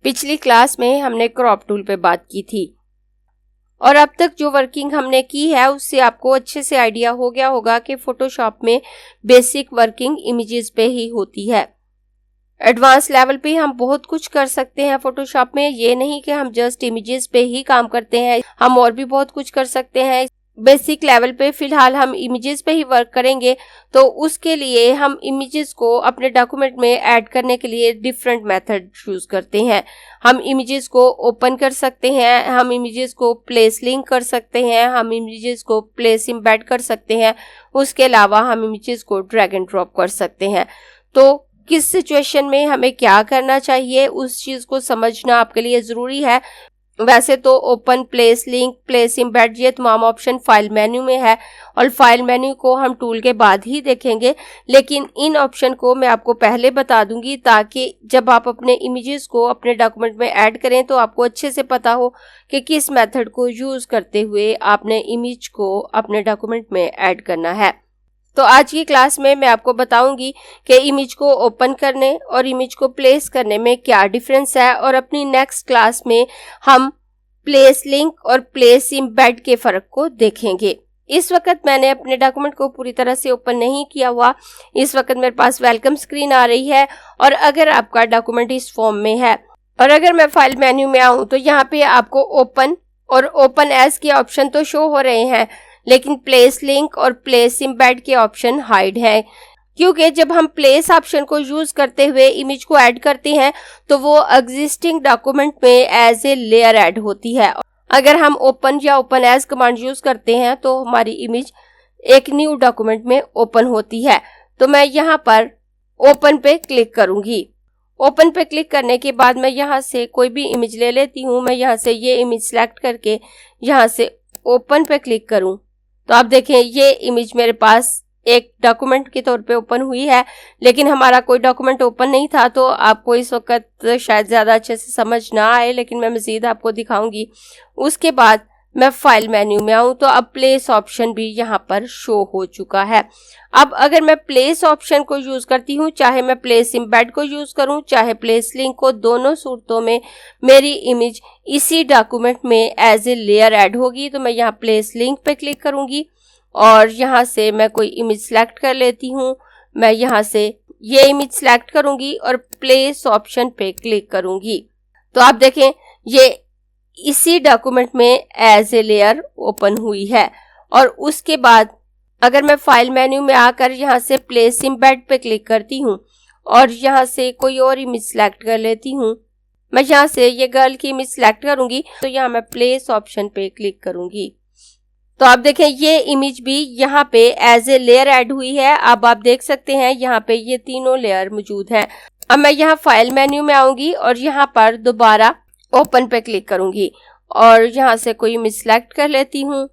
पिछली क्लास में हमने क्रॉप टूल पे बात की थी और अब तक जो वर्किंग हमने की है उससे आपको अच्छे से आइडिया हो गया होगा कि फोटोशॉप में बेसिक वर्किंग इमेजेस पे ही होती है। एडवांस लेवल पे हम बहुत कुछ कर सकते हैं फोटोशॉप में। ये नहीं कि हम जस्ट इमेजेस पे ही काम करते हैं, हम और भी बहुत कुछ कर सकते हैं। बेसिक लेवल पे फिलहाल हम इमेजेस पे ही वर्क करेंगे, तो उसके लिए हम इमेजेस को अपने डॉक्यूमेंट में ऐड करने के लिए डिफरेंट मेथड यूज करते हैं। हम इमेजेस को ओपन कर सकते हैं, हम इमेजेस को प्लेस लिंक कर सकते हैं, हम इमेजेस को प्लेस एम्बेड कर सकते हैं। उसके अलावा हम इमेजेस को ड्रैग एंड ड्रॉप कर सकते हैं। तो किस सिचुएशन में हमें क्या करना चाहिए उस चीज को समझना आपके लिए जरूरी है। वैसे तो open, place link, place embed ये तमाम ऑप्शन फाइल मेन्यू में है और फाइल मेन्यू को हम टूल के बाद ही देखेंगे, लेकिन इन ऑप्शन को मैं आपको पहले बता दूंगी ताकि जब आप अपने इमेजेस को अपने डॉक्यूमेंट में ऐड करें तो आपको अच्छे से पता हो कि किस मेथड को यूज करते हुए आपने इमेज को अपने डॉक्यूमेंट में ऐड करना है। तो आज की क्लास में मैं आपको बताऊंगी कि इमेज को ओपन करने और इमेज को प्लेस करने में क्या डिफरेंस है, और अपनी नेक्स्ट क्लास में हम प्लेस लिंक और प्लेस एम्बेड के फर्क को देखेंगे। इस वक्त मैंने अपने डॉक्यूमेंट को पूरी तरह से ओपन नहीं किया हुआ। इस वक्त मेरे पास वेलकम स्क्रीन आ रही है और अगर आपका डॉक्यूमेंट इस फॉर्म में है और अगर मैं फाइल मेन्यू में आऊं तो यहाँ पे आपको ओपन और ओपन एज के ऑप्शन तो शो हो रहे हैं, लेकिन प्लेस लिंक और प्लेस एम्बेड के ऑप्शन हाइड है, क्योंकि जब हम प्लेस ऑप्शन को यूज करते हुए इमेज को ऐड करते हैं तो वो एग्जिस्टिंग डॉक्यूमेंट में एज ए लेयर ऐड होती है। अगर हम ओपन या ओपन एज कमांड यूज करते हैं तो हमारी इमेज एक न्यू डॉक्यूमेंट में ओपन होती है। तो मैं यहाँ पर ओपन पे क्लिक करूंगी। ओपन पे क्लिक करने के बाद मैं यहाँ से कोई भी इमेज ले लेती हूँ। मैं यहाँ से ये इमेज सेलेक्ट करके यहाँ से ओपन पे क्लिक करूँ तो आप देखें ये इमेज मेरे पास एक डॉक्यूमेंट के तौर पे ओपन हुई है, लेकिन हमारा कोई डॉक्यूमेंट ओपन नहीं था तो आपको इस वक्त शायद ज़्यादा अच्छे से समझ ना आए, लेकिन मैं मज़ीद आपको दिखाऊंगी। उसके बाद मैं फाइल मेन्यू में आऊँ तो अब प्लेस ऑप्शन भी यहाँ पर शो हो चुका है। अब अगर मैं प्लेस ऑप्शन को यूज करती हूँ, चाहे मैं प्लेस एम्बेड को यूज करूँ चाहे प्लेस लिंक को, दोनों सूरतों में मेरी इमेज इसी डॉक्यूमेंट में एज ए लेयर ऐड होगी। तो मैं यहाँ प्लेस लिंक पे क्लिक करूंगी और यहाँ से मैं कोई इमेज सेलेक्ट कर लेती हूँ। मैं यहाँ से ये इमेज सेलेक्ट करूंगी और प्लेस ऑप्शन पे क्लिक करूंगी तो आप देखें ये इसी डॉक्यूमेंट में एज ए लेयर ओपन हुई है। और उसके बाद अगर मैं फाइल मेन्यू में आकर यहाँ से प्लेस एम्बेड पे क्लिक करती हूँ और यहाँ से कोई और इमेज सेलेक्ट कर लेती हूँ, मैं यहाँ से ये गर्ल की इमेज सेलेक्ट करूंगी तो यहाँ मैं प्लेस ऑप्शन पे क्लिक करूंगी तो आप देखें ये इमेज भी यहाँ पे एज ए लेयर ऐड हुई है। अब आप देख सकते हैं यहाँ पे ये तीनों लेयर मौजूद हैं। अब मैं यहाँ फाइल मेन्यू में आऊंगी और यहाँ पर दोबारा ओपन पे क्लिक करूंगी और यहाँ से कोई इमेज सेलेक्ट कर लेती हूँ।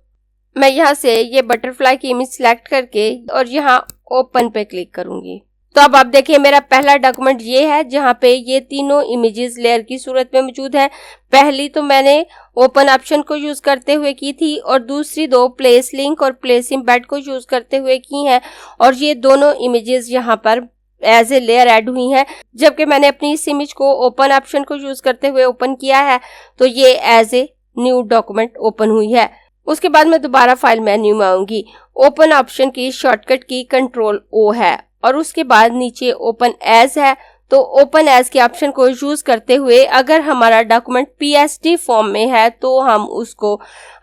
मैं यहाँ से ये बटरफ्लाई की इमेज सेलेक्ट करके और यहाँ ओपन पे क्लिक करूंगी तो अब आप देखिए मेरा पहला डॉक्यूमेंट ये है जहाँ पे ये तीनों इमेजेस लेयर की सूरत में मौजूद है। पहली तो मैंने ओपन ऑप्शन को यूज करते हुए की थी और दूसरी दो प्लेस लिंक और प्लेस एम्बेड को यूज करते हुए की हैं और ये दोनों इमेजेस यहाँ पर एज ए लेयर ऐड हुई है। जबकि मैंने अपनी इस इमेज को ओपन ऑप्शन को यूज करते हुए ओपन किया है तो ये as a new document open हुई है। उसके बाद मैं दोबारा फाइल मेन्यू में आऊंगी। ओपन ऑप्शन की शॉर्टकट की कंट्रोल ओ है और उसके बाद नीचे ओपन एज है। तो ओपन एज के ऑप्शन को यूज करते हुए अगर हमारा डॉक्यूमेंट पीएसडी फॉर्म में है तो हम उसको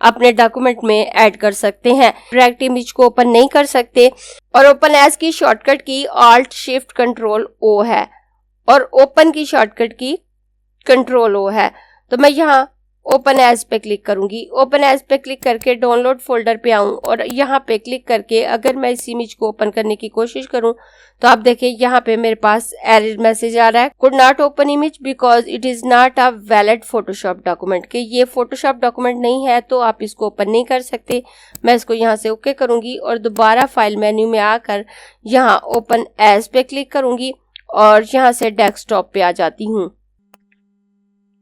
अपने डॉक्यूमेंट में ऐड कर सकते हैं। डायरेक्ट इमेज को ओपन नहीं कर सकते। और ओपन एज की शॉर्टकट की ऑल्ट शिफ्ट कंट्रोल ओ है और ओपन की शॉर्टकट की कंट्रोल ओ है। तो मैं यहाँ ओपन एज पे क्लिक करूंगी। ओपन एज पे क्लिक करके डाउनलोड फोल्डर पे आऊं और यहाँ पे क्लिक करके अगर मैं इस इमेज को ओपन करने की कोशिश करूं तो आप देखिए यहाँ पे मेरे पास एरर मैसेज आ रहा है, could not open image because it is not a valid Photoshop document, कि ये फोटोशॉप डॉक्यूमेंट नहीं है तो आप इसको ओपन नहीं कर सकते। मैं इसको यहाँ से ओके करूंगी और दोबारा फाइल मेन्यू में आकर यहाँ ओपन एज पे क्लिक करूंगी और यहाँ से डेस्कटॉप पे आ जाती हूँ।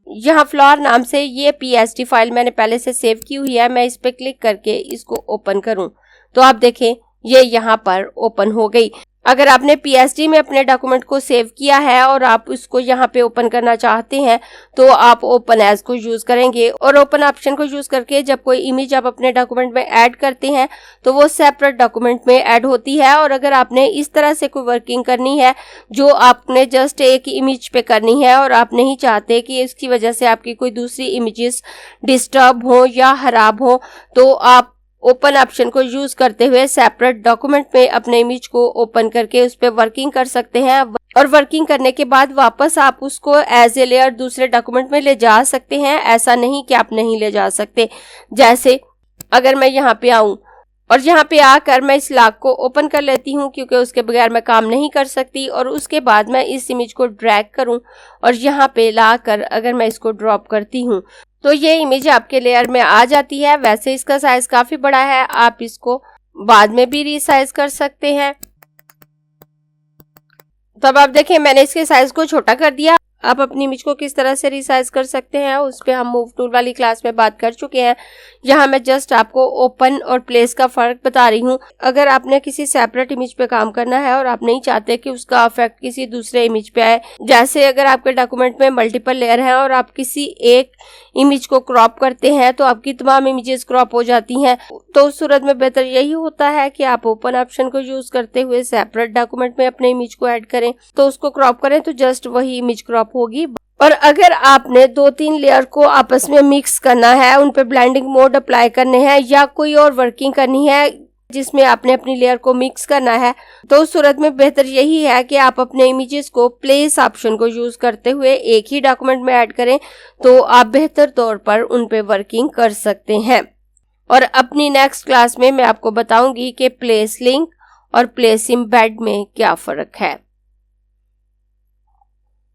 यहाँ फ्लावर नाम से ये पीएसडी फाइल मैंने पहले से सेव की हुई है। मैं इस पे क्लिक करके इसको ओपन करूं तो आप देखें ये यहाँ पर ओपन हो गई। अगर आपने PSD में अपने डॉक्यूमेंट को सेव किया है और आप उसको यहाँ पे ओपन करना चाहते हैं तो आप ओपन एज को यूज करेंगे। और ओपन ऑप्शन को यूज करके जब कोई इमेज आप अपने डॉक्यूमेंट में ऐड करते हैं तो वो सेपरेट डॉक्यूमेंट में ऐड होती है। और अगर आपने इस तरह से कोई वर्किंग करनी है जो आपने जस्ट एक इमेज पे करनी है और आप नहीं चाहते कि इसकी वजह से आपकी कोई दूसरी इमेजेस डिस्टर्ब हो या खराब हो, तो आप ओपन ऑप्शन को यूज करते हुए सेपरेट डॉक्यूमेंट में अपने इमेज को ओपन करके उस पर वर्किंग कर सकते हैं। और वर्किंग करने के बाद वापस आप उसको एज ए लेयर दूसरे डॉक्यूमेंट में ले जा सकते हैं। ऐसा नहीं कि आप नहीं ले जा सकते। जैसे अगर मैं यहाँ पे आऊं और यहाँ पे आकर मैं इस लॉक को ओपन कर लेती हूँ क्योंकि उसके बगैर मैं काम नहीं कर सकती, और उसके बाद मैं इस इमेज को ड्रैग करूँ और यहाँ पे लाकर अगर मैं इसको ड्रॉप करती हूँ तो ये इमेज आपके लेयर में आ जाती है। वैसे इसका साइज काफी बड़ा है, आप इसको बाद में भी रीसाइज कर सकते हैं। तब आप देखें मैंने इसके साइज को छोटा कर दिया। आप अपनी इमेज को किस तरह से रिसाइज कर सकते हैं उस पे हम मूव टूल वाली क्लास में बात कर चुके हैं। यहाँ मैं जस्ट आपको ओपन और प्लेस का फर्क बता रही हूँ। अगर आपने किसी सेपरेट इमेज पे काम करना है और आप नहीं चाहते कि उसका इफेक्ट किसी दूसरे इमेज पे आए, जैसे अगर आपके डॉक्यूमेंट में मल्टीपल लेयर हैं और आप किसी एक इमेज को क्रॉप करते हैं तो आपकी तमाम इमेजेस क्रॉप हो जाती हैं, तो उस सूरत में बेहतर यही होता है कि आप ओपन ऑप्शन को यूज करते हुए सेपरेट डॉक्यूमेंट में अपने इमेज को ऐड करें, तो उसको क्रॉप करें तो जस्ट वही इमेज क्रॉप होगी। और अगर आपने 2-3 लेयर को आपस में मिक्स करना है, उन पे ब्लेंडिंग मोड अप्लाई करने हैं या कोई और वर्किंग करनी है जिसमें आपने अपनी लेयर को मिक्स करना है, तो उस सूरत में बेहतर यही है कि आप अपने इमेजेस को प्लेस ऑप्शन को यूज करते हुए एक ही डॉक्यूमेंट में ऐड करें, तो आप बेहतर तौर पर उन पे वर्किंग कर सकते हैं। और अपनी नेक्स्ट क्लास में मैं आपको बताऊंगी कि प्लेस लिंक और प्लेस एम्बेड में क्या फर्क है।